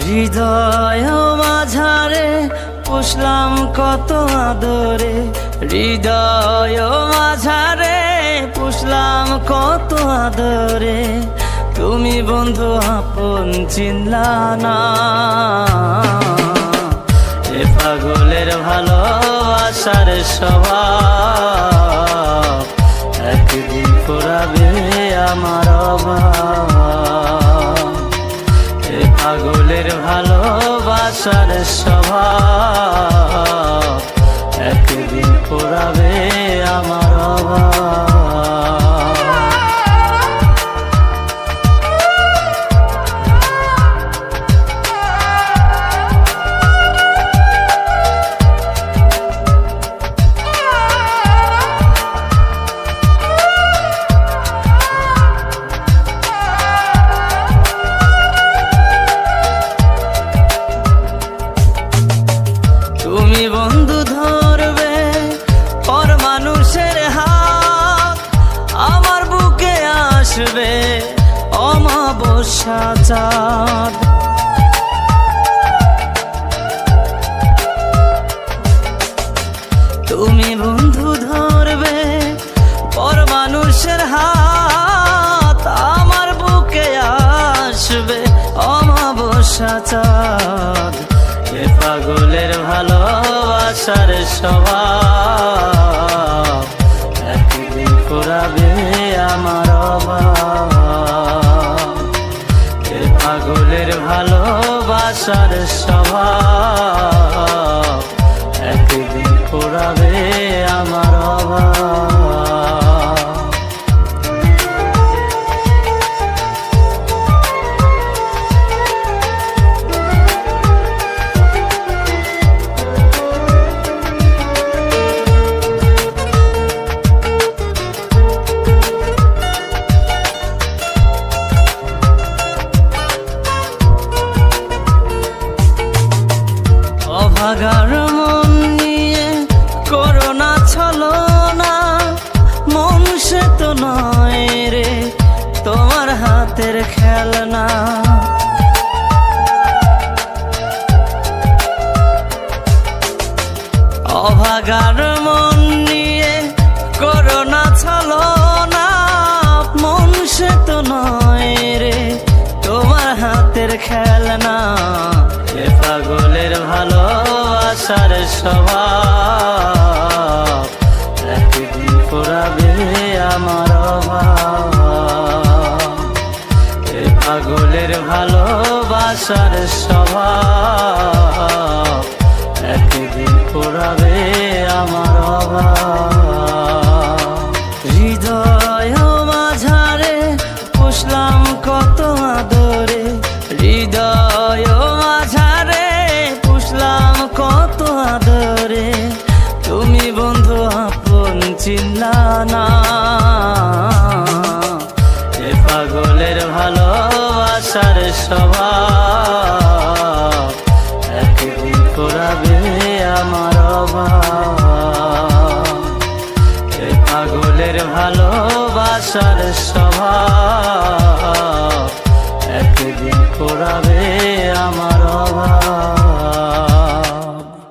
হৃদয় মাঝারে পুষলাম কত আদরে, হৃদয় মাঝারে পুষলাম কত আদরে, তুমি বন্ধু আপন চিনলা না। এ পাগলের ভালোবাসার স্বভাব একদিন ফুরাবে আমার অভাব। এ পাগলের ভালোবাসার স্বভাব একদিন ফুরাবে আমার অভাব। তুমি বন্ধু ধরবে পর মানুষের হাত, আমার বুকে আসবে অমাবস্যা চাঁদ। তুমি বন্ধু ধরবে পর মানুষের হাত, আমার বুকে আসবে অমাবস্যা চাঁদ। এ পাগলের ভালোবাসার স্বভাব একদিন ফুরাবে আমার অভাব। এ পাগলের ভালোবাসার স্বভাব একদিন ফুরাবে আমার অভাব। অভাগার মন নিয়ে করোনা ছলনা, মন সে তো নয় রে তোমার হাতের খেলনা। অভাগার মন নিয়ে করোনা ছলনা, মন সে তো নয় রে তোমার হাতের খেলনা। এ পাগলের ভালোবাসার স্বভাব একদিন ফুরাবে আমার অভাব। এ পাগলের ভালোবাসার স্বভাব একদিন ফুরাবে আমার অভাব। হৃদয় মাঝারে পুষলাম কত আদরে, হৃদয় মাঝারে পুষলাম কত আদরে, তুমি বন্ধু আপন চিনলা না। এ পাগলের ভালোবাসার স্বভাব একদিন ফুরাবে আমার অভাব। এ পাগলের ভালোবাসার স্বভাব